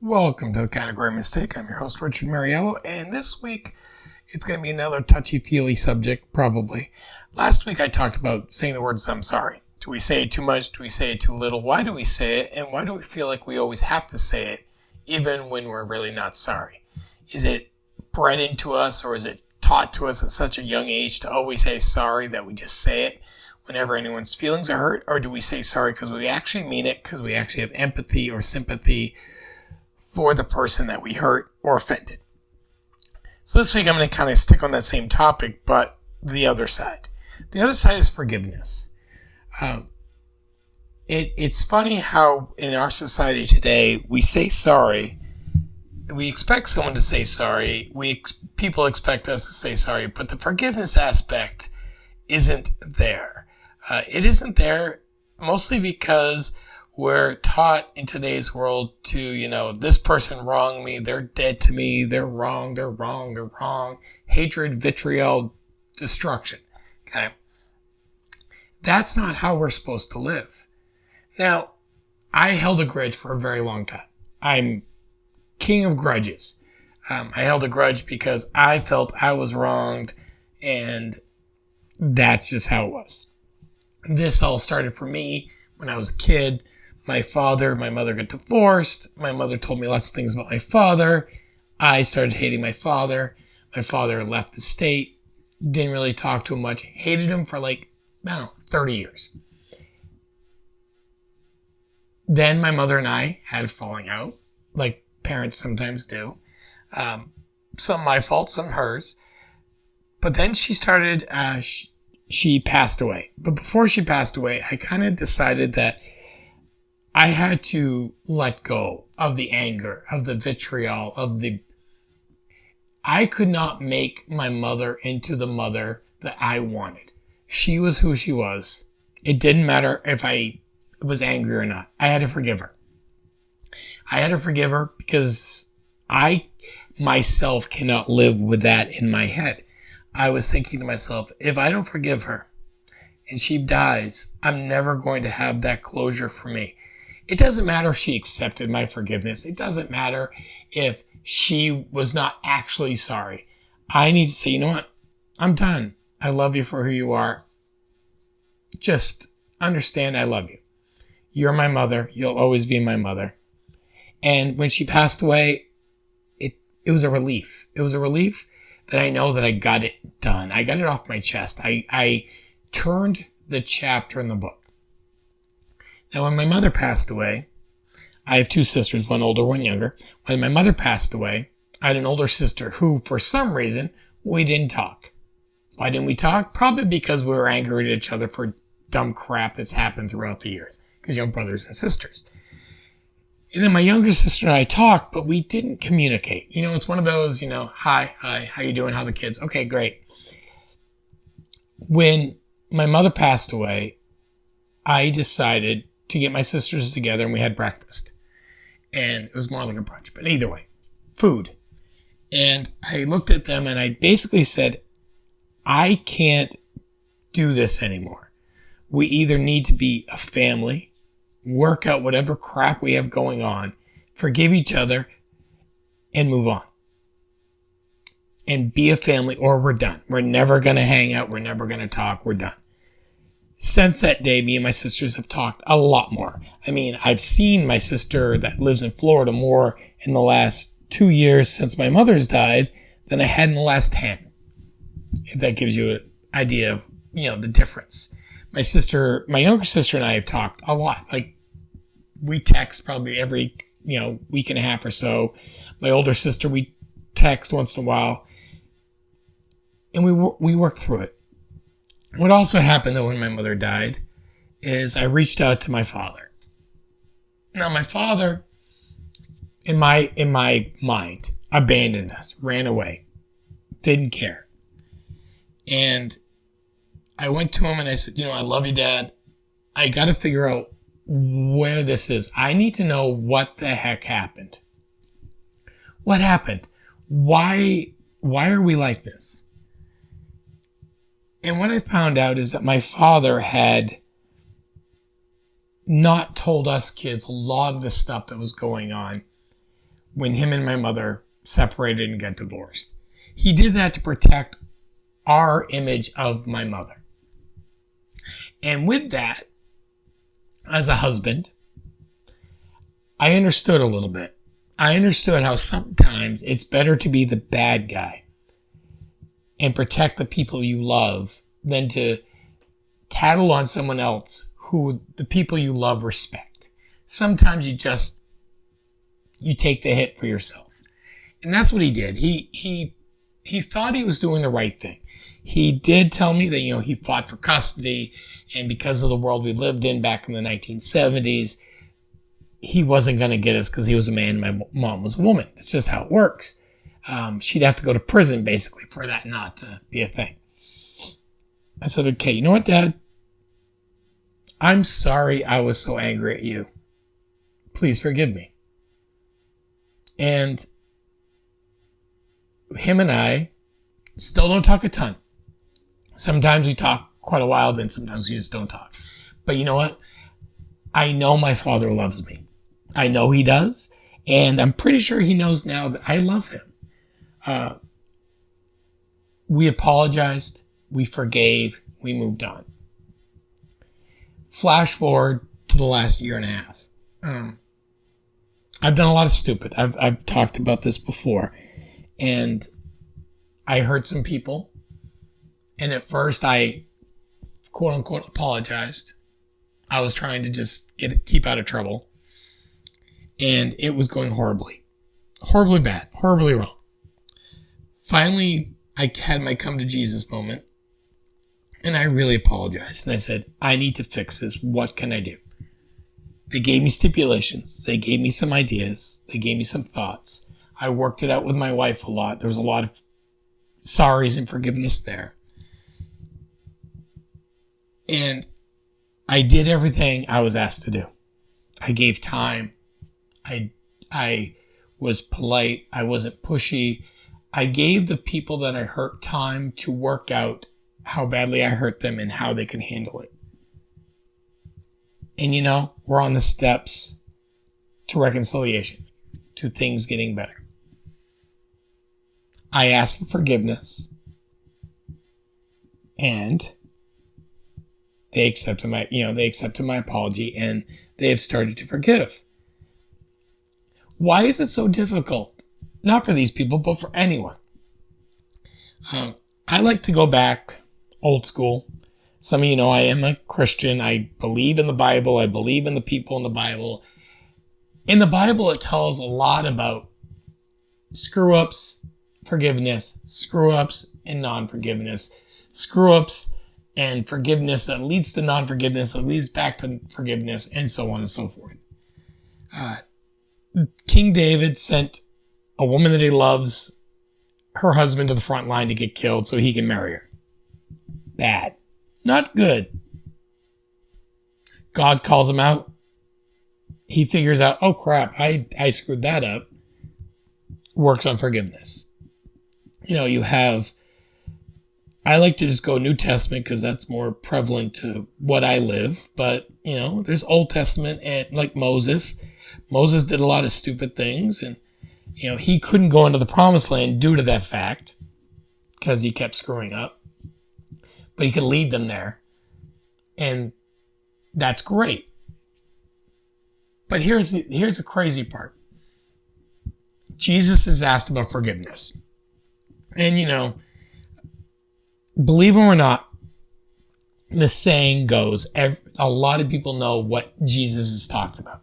Welcome to the Category Mistake. I'm your host, Richard Mariello, and this week it's going to be another touchy-feely subject, probably. Last week I talked about saying the words, I'm sorry. Do we say it too much? Do we say it too little? Why do we say it? And why do we feel like we always have to say it, even when we're really not sorry? Is it bred into us, or is it taught to us at such a young age to always say sorry that we just say it whenever anyone's feelings are hurt? Or do we say sorry because we actually mean it, because we actually have empathy or sympathy for the person that we hurt or offended? So this week I'm going to kind of stick on that same topic, but the other side. The other side is forgiveness. It's funny how in our society today we say sorry. We expect someone to say sorry. People expect us to say sorry, but the forgiveness aspect isn't there. It isn't there mostly because we're taught in today's world to, this person wronged me, they're dead to me, they're wrong. Hatred, vitriol, destruction. Okay? That's not how we're supposed to live. Now, I held a grudge for a very long time. I'm king of grudges. I held a grudge because I felt I was wronged, and that's just how it was. This all started for me when I was a kid. My mother got divorced. My mother told me lots of things about my father. I started hating my father. My father left the state. Didn't really talk to him much. Hated him for 30 years. Then my mother and I had a falling out, like parents sometimes do. Some my fault, some hers. But then she started, she passed away. But before she passed away, I kind of decided that I had to let go of the anger, of the vitriol, I could not make my mother into the mother that I wanted. She was who she was. It didn't matter if I was angry or not. I had to forgive her. I had to forgive her because I myself cannot live with that in my head. I was thinking to myself, if I don't forgive her and she dies, I'm never going to have that closure for me. It doesn't matter if she accepted my forgiveness. It doesn't matter if she was not actually sorry. I need to say, you know what? I'm done. I love you for who you are. Just understand I love you. You're my mother. You'll always be my mother. And when she passed away, it was a relief. It was a relief that I know that I got it done. I got it off my chest. I turned the chapter in the book. Now, when my mother passed away, I have two sisters, one older, one younger. When my mother passed away, I had an older sister who, for some reason, we didn't talk. Why didn't we talk? Probably because we were angry at each other for dumb crap that's happened throughout the years. Because, brothers and sisters. And then my younger sister and I talked, but we didn't communicate. It's one of those, hi, how you doing? How the kids? Okay, great. When my mother passed away, I decided to get my sisters together and we had breakfast. And it was more like a brunch, but either way, food. And I looked at them and I basically said, I can't do this anymore. We either need to be a family, work out whatever crap we have going on, forgive each other, and move on. And be a family, or we're done. We're never going to hang out. We're never going to talk. We're done. Since that day, me and my sisters have talked a lot more. I've seen my sister that lives in Florida more in the last 2 years since my mother's died than I had in the last 10. If that gives you an idea of, the difference. My younger sister and I have talked a lot. We text probably every, week and a half or so. My older sister, we text once in a while. And we work through it. What also happened, though, when my mother died is I reached out to my father. Now, my father, in my mind, abandoned us, ran away, didn't care. And I went to him and I said, I love you, Dad. I got to figure out where this is. I need to know what the heck happened. What happened? Why are we like this? And what I found out is that my father had not told us kids a lot of the stuff that was going on when him and my mother separated and got divorced. He did that to protect our image of my mother. And with that, as a husband, I understood a little bit. I understood how sometimes it's better to be the bad guy and protect the people you love than to tattle on someone else who the people you love respect. Sometimes you take the hit for yourself. And that's what he did. He thought he was doing the right thing. He did tell me that, he fought for custody, and because of the world we lived in back in the 1970s, he wasn't going to get us because he was a man and my mom was a woman. That's just how it works. She'd have to go to prison basically for that not to be a thing. I said, okay, you know what, Dad? I'm sorry I was so angry at you. Please forgive me. And him and I still don't talk a ton. Sometimes we talk quite a while, then sometimes we just don't talk. But you know what? I know my father loves me. I know he does. And I'm pretty sure he knows now that I love him. We apologized. We forgave. We moved on. Flash forward to the last year and a half. I've done a lot of stupid. I've talked about this before. And I hurt some people. And at first I, quote unquote, apologized. I was trying to just keep out of trouble. And it was going horribly bad, horribly wrong. Finally, I had my come to Jesus moment. And I really apologized. And I said, I need to fix this. What can I do? They gave me stipulations. They gave me some ideas. They gave me some thoughts. I worked it out with my wife a lot. There was a lot of sorries and forgiveness there. And I did everything I was asked to do. I gave time. I was polite. I wasn't pushy. I gave the people that I hurt time to work out how badly I hurt them and how they can handle it. And we're on the steps to reconciliation, to things getting better. I asked for forgiveness, and they accepted my apology, and they have started to forgive. Why is it so difficult? Not for these people, but for anyone. I like to go back old school. Some of you know I am a Christian. I believe in the Bible. I believe in the people in the Bible. In the Bible, it tells a lot about screw-ups, forgiveness, screw-ups, and non-forgiveness. Screw-ups and forgiveness that leads to non-forgiveness, that leads back to forgiveness, and so on and so forth. King David sent a woman that he loves, her husband, to the front line to get killed so he can marry her. Bad. Not good. God calls him out. He figures out, oh crap, I screwed that up. Works on forgiveness. I like to just go New Testament because that's more prevalent to what I live. But, there's Old Testament, and like Moses. Moses did a lot of stupid things, and, he couldn't go into the promised land due to that fact because he kept screwing up. But he could lead them there. And that's great. But here's the crazy part. Jesus is asked about forgiveness. And, believe it or not, the saying goes, a lot of people know what Jesus has talked about.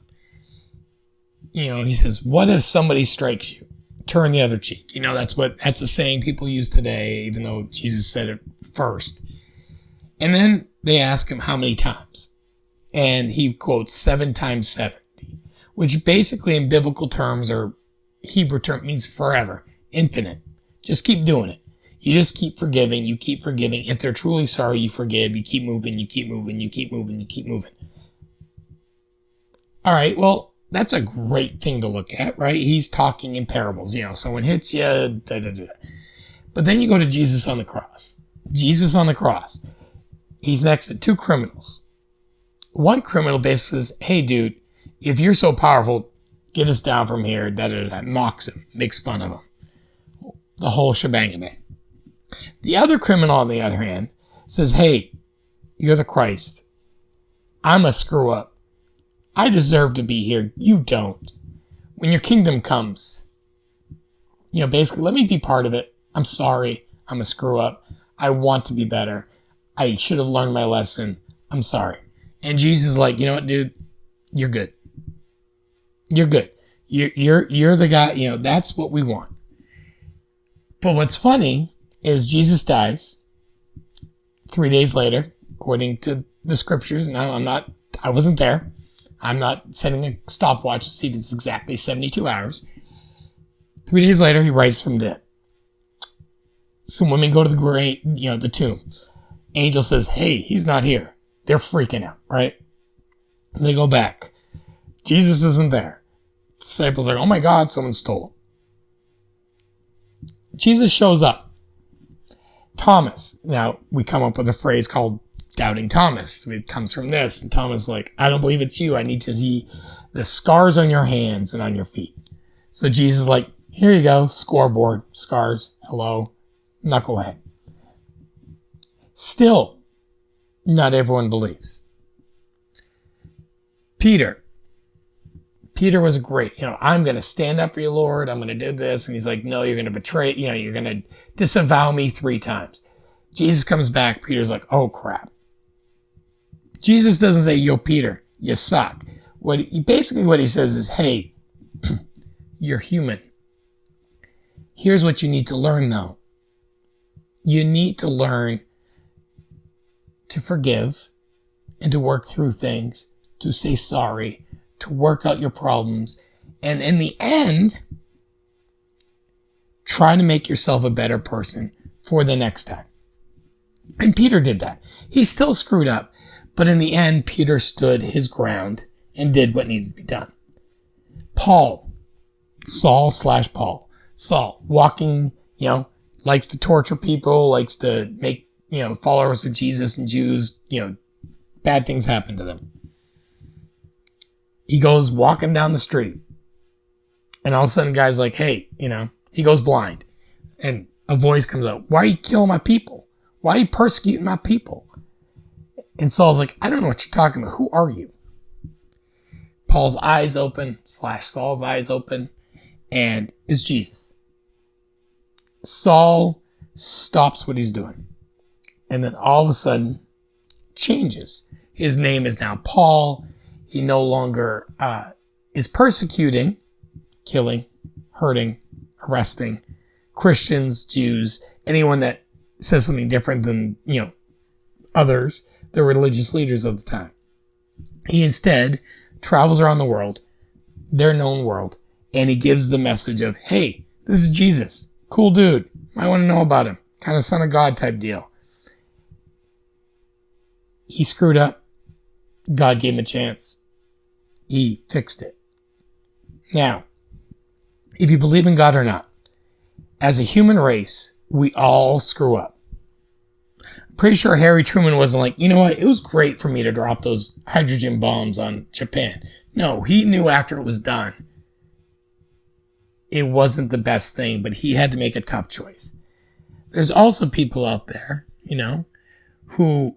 He says, what if somebody strikes you? Turn the other cheek. That's a saying people use today, even though Jesus said it first. And then they ask him how many times. And he quotes 7 times 70, which basically in biblical terms or Hebrew term means forever, infinite. Just keep doing it. You just keep forgiving. You keep forgiving. If they're truly sorry, you forgive. You keep moving. You keep moving. You keep moving. You keep moving. All right. Well, that's a great thing to look at, right? He's talking in parables. Someone hits you. Da, da, da. But then you go to Jesus on the cross. Jesus on the cross. He's next to 2 criminals. One criminal basically says, hey, dude, if you're so powerful, Get us down from here. Da da da. Mocks him. Makes fun of him. The whole shebang of it. The other criminal, on the other hand, says, hey, you're the Christ. I'm a screw up. I deserve to be here. You don't. When your kingdom comes, basically, let me be part of it. I'm sorry. I'm a screw up. I want to be better. I should have learned my lesson. I'm sorry. And Jesus is like, you know what, dude? You're good. You're good. You're the guy, that's what we want. But what's funny is Jesus dies 3 days later, according to the scriptures. And I wasn't there. I'm not setting a stopwatch to see if it's exactly 72 hours. 3 days later, he rises from the dead. Some women go to the grave, the tomb. Angel says, hey, he's not here. They're freaking out, right? And they go back. Jesus isn't there. Disciples are like, oh my God, someone stole him. Jesus shows up. Thomas. Now, we come up with a phrase called doubting Thomas. It comes from this. And Thomas is like, I don't believe it's you. I need to see the scars on your hands and on your feet. So Jesus is like, here you go. Scoreboard. Scars. Hello. Knucklehead. Still, not everyone believes. Peter was great. I'm going to stand up for you, Lord. I'm going to do this. And he's like, no, you're going to betray, you're going to disavow me 3 times. Jesus comes back. Peter's like, oh crap. Jesus doesn't say, yo, Peter, you suck. What he says is, hey, you're human. Here's what you need to learn though. You need to learn to forgive and to work through things, to say sorry, to work out your problems, and in the end, try to make yourself a better person for the next time. And Peter did that. He still screwed up, but in the end, Peter stood his ground and did what needed to be done. Saul, walking, likes to torture people, likes to make, followers of Jesus and Jews, bad things happen to them. He goes walking down the street, and all of a sudden, guy's like, hey, he goes blind. And a voice comes out, why are you killing my people? Why are you persecuting my people? And Saul's like, I don't know what you're talking about. Who are you? Saul's eyes open, and it's Jesus. Saul stops what he's doing, and then all of a sudden changes. His name is now Paul. He no longer is persecuting, killing, hurting, arresting Christians, Jews, anyone that says something different than, others, the religious leaders of the time. He instead travels around the world, their known world, and he gives the message of, hey, this is Jesus. Cool dude. Might want to know about him. Kind of son of God type deal. He screwed up. God gave him a chance. He fixed it. Now, if you believe in God or not, as a human race, we all screw up. I'm pretty sure Harry Truman wasn't like, you know what, it was great for me to drop those hydrogen bombs on Japan. No, he knew after it was done, it wasn't the best thing, but he had to make a tough choice. There's also people out there, who,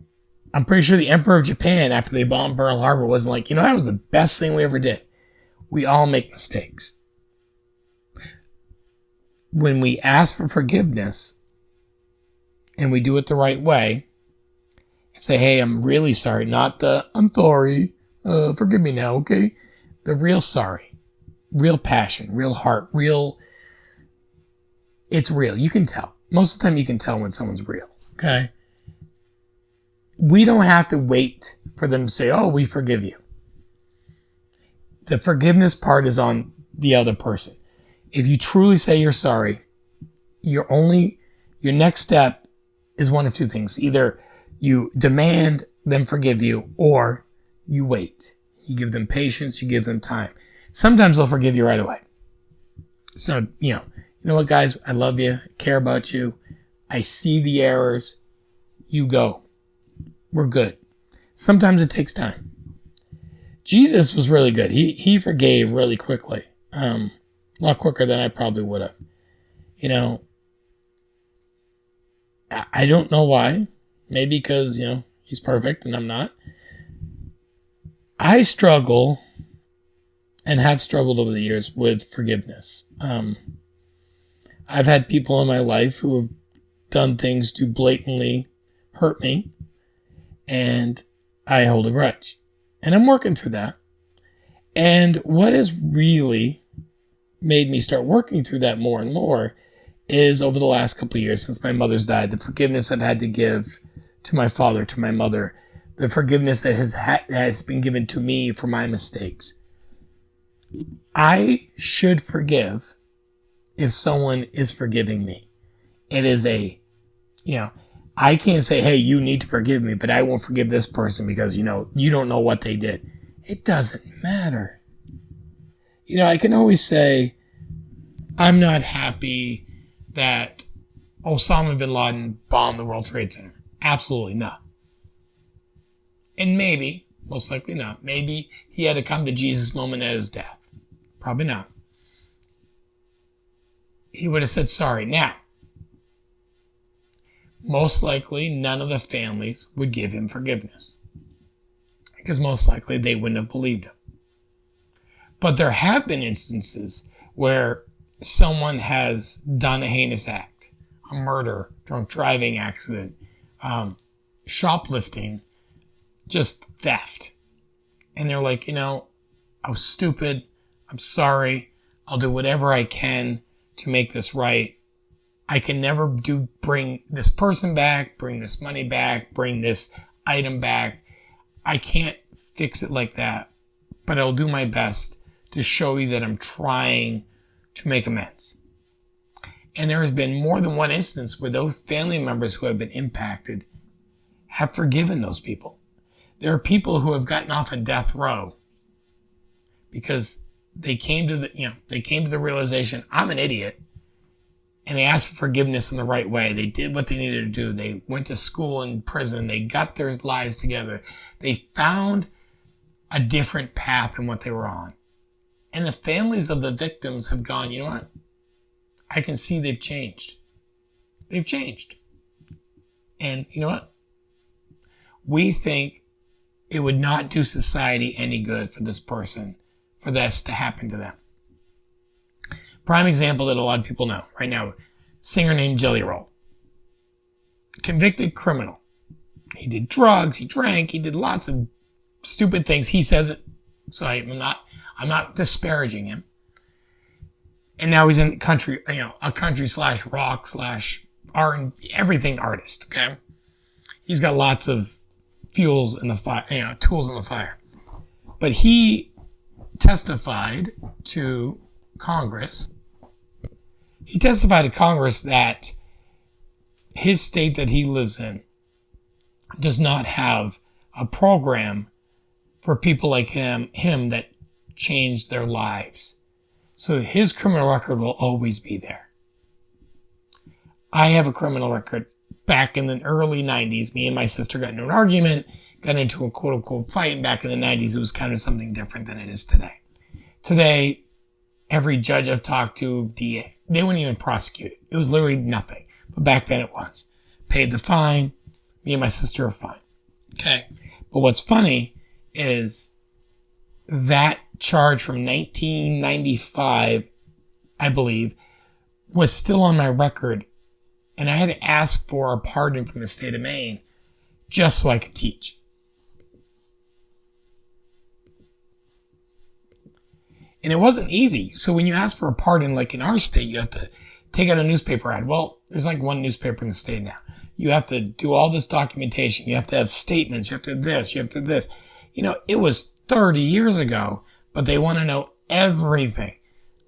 I'm pretty sure the Emperor of Japan, after they bombed Pearl Harbor, wasn't like, that was the best thing we ever did. We all make mistakes. When we ask for forgiveness and we do it the right way and say, hey, I'm really sorry, not the, I'm sorry, forgive me now, okay? The real sorry, real passion, real heart, it's real. You can tell. Most of the time you can tell when someone's real, okay? We don't have to wait for them to say, oh, we forgive you. The forgiveness part is on the other person. If you truly say you're sorry, your next step is one of two things. Either you demand them forgive you, or you wait. You give them patience, you give them time. Sometimes they'll forgive you right away. So, you know what, guys? I love you, I care about you. I see the errors. You go. We're good. Sometimes it takes time. Jesus was really good. He forgave really quickly. A lot quicker than I probably would have. You know, I don't know why. Maybe because, he's perfect and I'm not. I struggle and have struggled over the years with forgiveness. I've had people in my life who have done things to blatantly hurt me, and I hold a grudge. And I'm working through that. And what has really made me start working through that more and more is over the last couple of years since my mother's died, the forgiveness I've had to give to my father, to my mother, the forgiveness that has been given to me for my mistakes. I should forgive if someone is forgiving me. It is I can't say, hey, you need to forgive me, but I won't forgive this person because, you don't know what they did. It doesn't matter. I can always say, I'm not happy that Osama bin Laden bombed the World Trade Center. Absolutely not. And maybe, most likely not, maybe he had a come to Jesus moment at his death. Probably not. He would have said sorry. Now, most likely none of the families would give him forgiveness, because most likely they wouldn't have believed him. But there have been instances where someone has done a heinous act, a murder, drunk driving accident, shoplifting, just theft. And they're like, I was stupid. I'm sorry. I'll do whatever I can to make this right. I can never bring this person back, bring this money back, bring this item back. I can't fix it like that, but I'll do my best to show you that I'm trying to make amends. And there has been more than one instance where those family members who have been impacted have forgiven those people. There are people who have gotten off a death row because they came to the realization, I'm an idiot. And they asked for forgiveness in the right way. They did what they needed to do. They went to school and prison. They got their lives together. They found a different path than what they were on. And the families of the victims have gone, you know what? I can see they've changed. They've changed. And you know what? We think it would not do society any good for this person, for this to happen to them. Prime example that a lot of people know right now, singer named Jelly Roll. Convicted criminal. He did drugs, he drank, he did lots of stupid things. He says it, so I'm not disparaging him. And now he's in country, a country / rock / art and everything artist, okay? He's got lots of fuels in the fire, tools in the fire. But he testified to Congress. He testified to Congress that his state that he lives in does not have a program for people like him that change their lives. So his criminal record will always be there. I have a criminal record. Back in the early 90s, me and my sister got into an argument, got into a quote-unquote fight. And back in the 90s, it was kind of something different than it is today. Today, every judge I've talked to, DA, they wouldn't even prosecute it. It was literally nothing. But back then it was. Paid the fine. Me and my sister are fine. Okay. But what's funny is that charge from 1995, I believe, was still on my record. And I had to ask for a pardon from the state of Maine just so I could teach. And it wasn't easy. So when you ask for a pardon, like in our state, you have to take out a newspaper ad. Well, there's like one newspaper in the state now. You have to do all this documentation. You have to have statements. You have to this. You have to this. It was 30 years ago, but they want to know everything.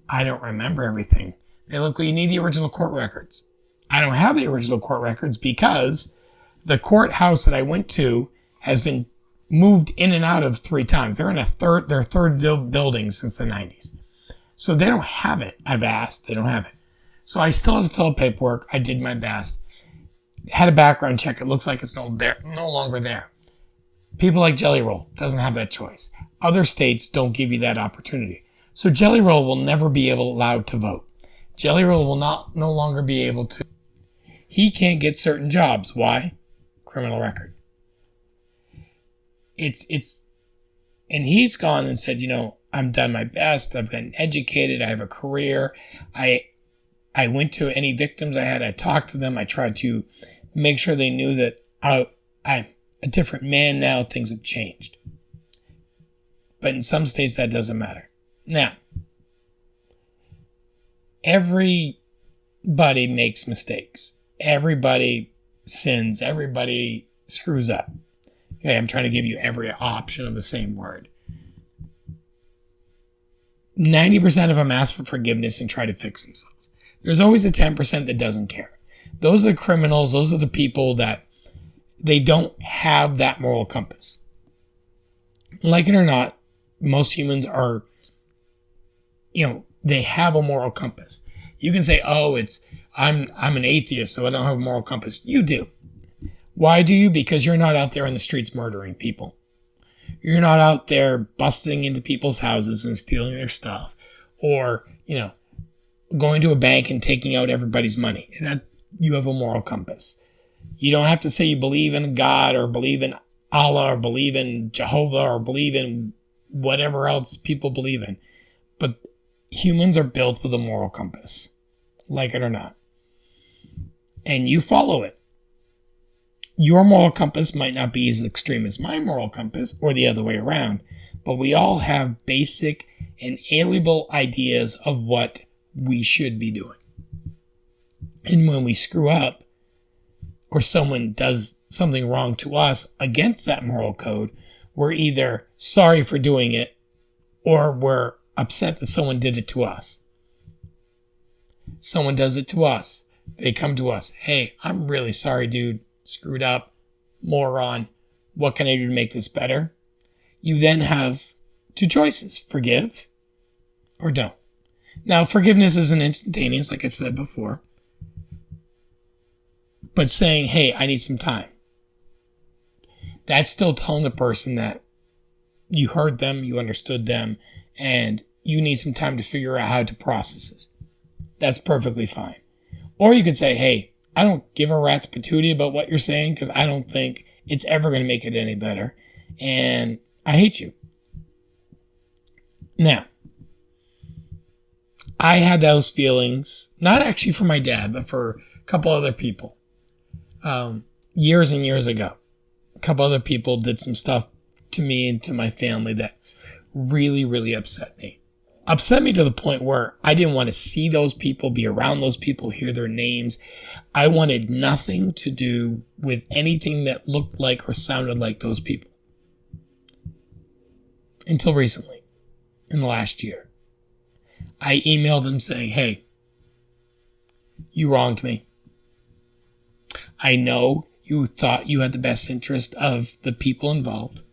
I don't remember everything. They look, well, you need the original court records. I don't have the original court records because the courthouse that I went to has been moved in and out of 3 times. They're in their third building since the 90s. So they don't have it. I've asked. They don't have it. So I still have to fill out paperwork. I did my best. Had a background check. It looks like it's no longer there. People like Jelly Roll doesn't have that choice. Other states don't give you that opportunity. So Jelly Roll will never be allowed to vote. Jelly Roll will no longer be able to. He can't get certain jobs. Why? Criminal record. And he's gone and said, I've done my best. I've gotten educated. I have a career. I went to any victims I had. I talked to them. I tried to make sure they knew that I'm a different man now. Things have changed. But in some states, that doesn't matter. Now, everybody makes mistakes. Everybody sins. Everybody screws up. Okay, I'm trying to give you every option of the same word. 90% of them ask for forgiveness and try to fix themselves. There's always a 10% that doesn't care. Those are the criminals. Those are the people that they don't have that moral compass. Like it or not, most humans are, they have a moral compass. You can say, I'm an atheist, so I don't have a moral compass. You do. Why do you? Because you're not out there on the streets murdering people. You're not out there busting into people's houses and stealing their stuff, or, going to a bank and taking out everybody's money. That you have a moral compass. You don't have to say you believe in God or believe in Allah or believe in Jehovah or believe in whatever else people believe in. But humans are built with a moral compass, like it or not. And you follow it. Your moral compass might not be as extreme as my moral compass or the other way around, but we all have basic and alienable ideas of what we should be doing. And when we screw up or someone does something wrong to us against that moral code, we're either sorry for doing it or we're upset that someone did it to us. Someone does it to us. They come to us. Hey, I'm really sorry, dude. Screwed up, moron. What can I do to make this better? You then have two choices: forgive or don't. Now, forgiveness isn't instantaneous, like I've said before. But saying, hey, I need some time. That's still telling the person that you heard them, you understood them, and you need some time to figure out how to process this. That's perfectly fine. Or you could say, hey, I don't give a rat's patootie about what you're saying because I don't think it's ever going to make it any better. And I hate you. Now, I had those feelings, not actually for my dad, but for a couple other people. Years and years ago, a couple other people did some stuff to me and to my family that really, really upset me. Upset me to the point where I didn't want to see those people, be around those people, hear their names. I wanted nothing to do with anything that looked like or sounded like those people. Until recently, in the last year. I emailed them saying, hey, you wronged me. I know you thought you had the best interest of the people involved.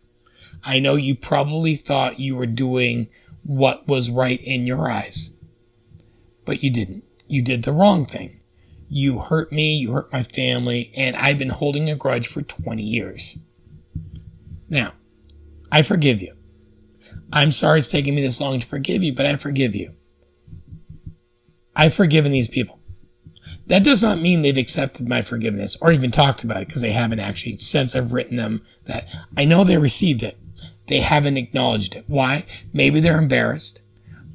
I know you probably thought you were doing what was right in your eyes, but you didn't. You did the wrong thing. You hurt me, you hurt my family, and I've been holding a grudge for 20 years. Now, I forgive you. I'm sorry it's taking me this long to forgive you, but I forgive you. I've forgiven these people. That does not mean they've accepted my forgiveness or even talked about it, because they haven't actually, since I've written them that I know they received it. They haven't acknowledged it. Why? Maybe they're embarrassed.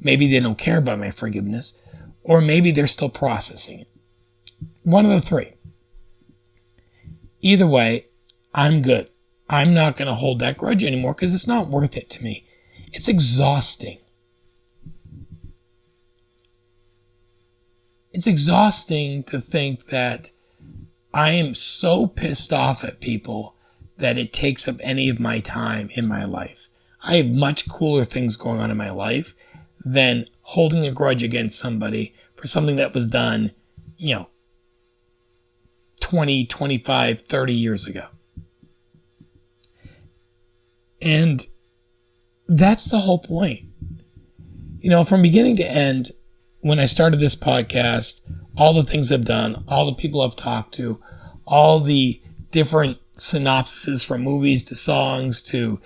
Maybe they don't care about my forgiveness. Or maybe they're still processing it. One of the three. Either way, I'm good. I'm not going to hold that grudge anymore because it's not worth it to me. It's exhausting. It's exhausting to think that I am so pissed off at people that it takes up any of my time in my life. I have much cooler things going on in my life than holding a grudge against somebody for something that was done, 20, 25, 30 years ago. And that's the whole point. From beginning to end, when I started this podcast, all the things I've done, all the people I've talked to, all the different synopsises from movies to songs to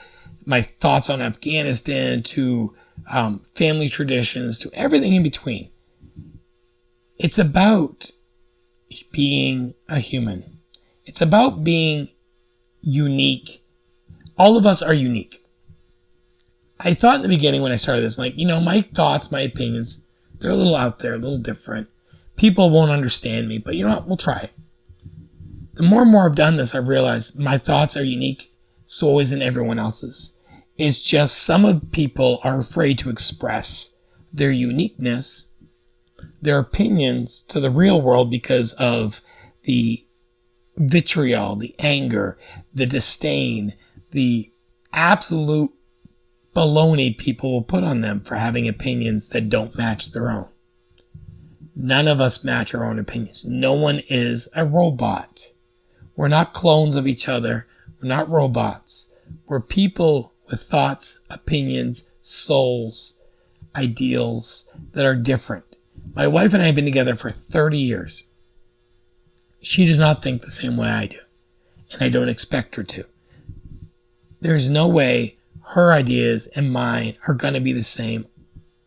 my thoughts on Afghanistan, to family traditions, to everything in between. It's about being a human. It's about being unique. All of us are unique. I thought in the beginning when I started this, I'm like, my thoughts, my opinions, they're a little out there, a little different. People won't understand me, but you know what? We'll try it. The more and more I've done this, I've realized my thoughts are unique, so isn't everyone else's. It's just some of people are afraid to express their uniqueness, their opinions to the real world because of the vitriol, the anger, the disdain, the absolute baloney people will put on them for having opinions that don't match their own. None of us match our own opinions. No one is a robot. We're not clones of each other. We're not robots. We're people with thoughts, opinions, souls, ideals that are different. My wife and I have been together for 30 years. She does not think the same way I do, and I don't expect her to. There's no way her ideas and mine are going to be the same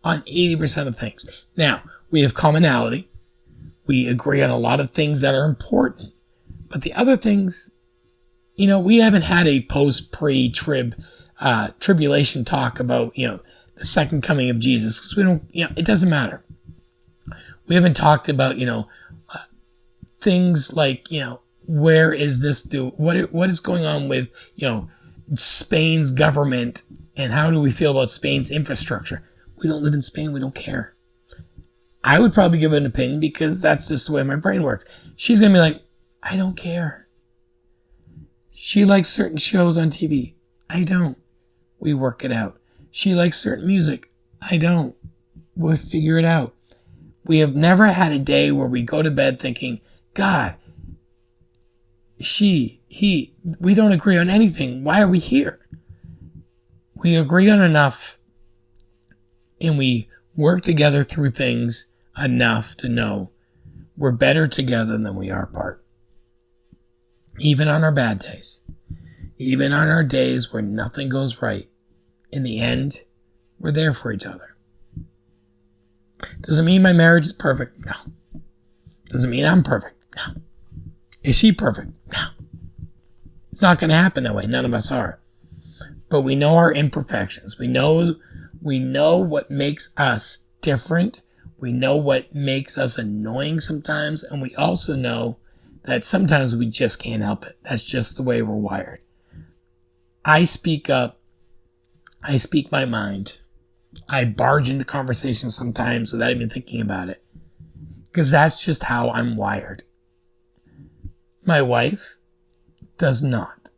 on 80% of things. Now, we have commonality. We agree on a lot of things that are important. But the other things, we haven't had a tribulation talk about, the second coming of Jesus, because we don't, it doesn't matter. We haven't talked about, things like, where is this what is going on with, Spain's government, and how do we feel about Spain's infrastructure? We don't live in Spain. We don't care. I would probably give an opinion because that's just the way my brain works. She's going to be like, I don't care. She likes certain shows on TV. I don't. We work it out. She likes certain music. I don't. We'll figure it out. We have never had a day where we go to bed thinking, God, we don't agree on anything. Why are we here? We agree on enough, and we work together through things enough to know we're better together than we are apart. Even on our bad days, even on our days where nothing goes right, in the end, we're there for each other. Doesn't mean my marriage is perfect. No. Doesn't mean I'm perfect. No. Is she perfect? No. It's not going to happen that way. None of us are. But we know our imperfections. We know what makes us different. We know what makes us annoying sometimes. And we also know that sometimes we just can't help it. That's just the way we're wired. I speak up. I speak my mind. I barge into conversations sometimes without even thinking about it. Because that's just how I'm wired. My wife does not.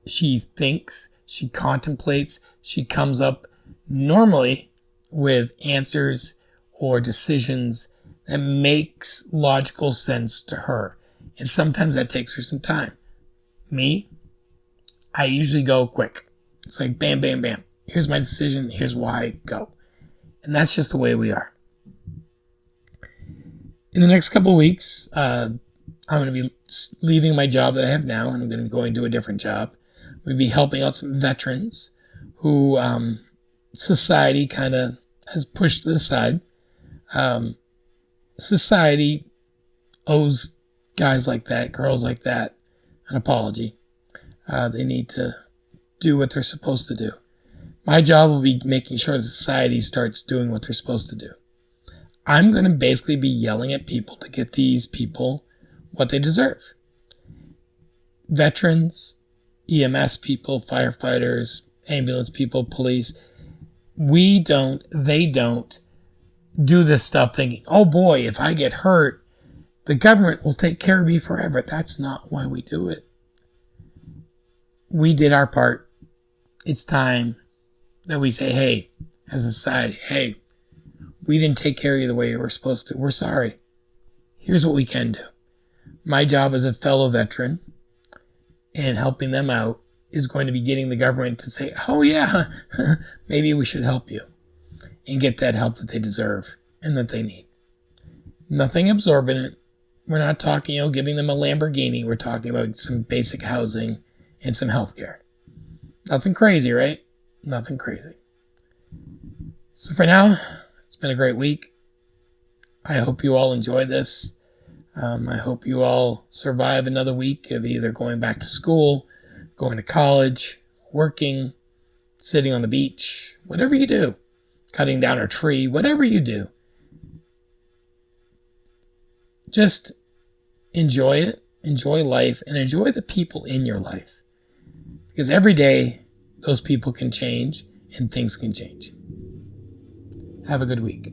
She thinks, she contemplates, she comes up normally with answers or decisions that makes logical sense to her. And sometimes that takes her some time. Me, I usually go quick. It's like bam, bam, bam. Here's my decision. Here's why. Go. And that's just the way we are. In the next couple of weeks, I'm going to be leaving my job that I have now, and I'm going to be going to a different job. We'll be helping out some veterans who society kind of has pushed to the side. Society owes guys like that, girls like that, an apology. They need to do what they're supposed to do. My job will be making sure that society starts doing what they're supposed to do. I'm going to basically be yelling at people to get these people what they deserve. Veterans, EMS people, firefighters, ambulance people, police. They don't do this stuff thinking, oh boy, if I get hurt, the government will take care of me forever. That's not why we do it. We did our part. It's time that we say, hey, as a society, hey, we didn't take care of you the way you were supposed to. We're sorry. Here's what we can do. My job as a fellow veteran and helping them out is going to be getting the government to say, oh yeah, maybe we should help you and get that help that they deserve and that they need. Nothing absorbent. We're not talking, giving them a Lamborghini. We're talking about some basic housing and some health care. Nothing crazy, right? Nothing crazy. So for now, it's been a great week. I hope you all enjoy this. I hope you all survive another week of either going back to school, going to college, working, sitting on the beach, whatever you do, cutting down a tree, whatever you do. Just enjoy it, enjoy life, and enjoy the people in your life. Because every day, those people can change and things can change. Have a good week.